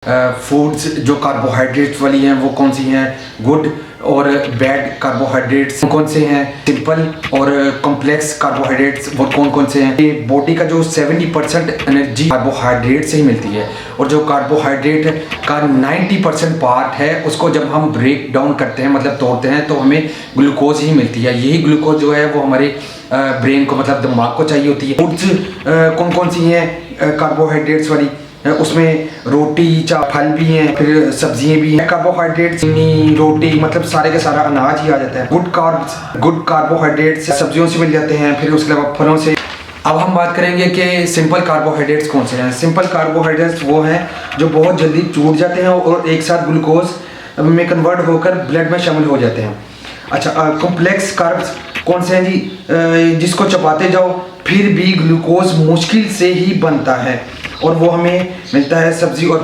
Foods जो carbohydrates वाली हैं वो कौन सी हैं, गुड और बैड कार्बोहाइड्रेट्स कौन से हैं, सिंपल और कॉम्प्लेक्स कार्बोहाइड्रेट्स वो कौन कौन से हैं। ये बॉडी का जो 70% एनर्जी कार्बोहाइड्रेट से ही मिलती है और जो कार्बोहाइड्रेट का 90% पार्ट है उसको जब हम ब्रेक डाउन करते हैं मतलब तोड़ते हैं तो हमें ग्लूकोज ही मिलती है। यही ग्लूकोज जो है वो हमारे ब्रेन को मतलब दिमाग को चाहिए होती है। फूड्स कौन कौन सी हैं कार्बोहाइड्रेट्स वाली, उसमें रोटी फल भी हैं, फिर सब्जियां भी हैं। कार्बोहाइड्रेट्स चीनी रोटी मतलब सारे का सारा अनाज ही आ जाता है। गुड कार्बोहाइड्रेट्स सब्जियों से मिल जाते हैं, फिर उसके अलावा फलों से। अब हम बात करेंगे कि सिंपल कार्बोहाइड्रेट्स कौन से हैं। सिंपल कार्बोहाइड्रेट्स वो हैं जो बहुत जल्दी टूट जाते हैं और एक साथ ग्लूकोज में कन्वर्ट होकर ब्लड में शामिल हो जाते हैं। अच्छा, कॉम्प्लेक्स कार्ब्स कौन से हैं जी, जिसको चबाते जाओ फिर भी ग्लूकोज मुश्किल से ही बनता है और वो हमें मिलता है सब्जी और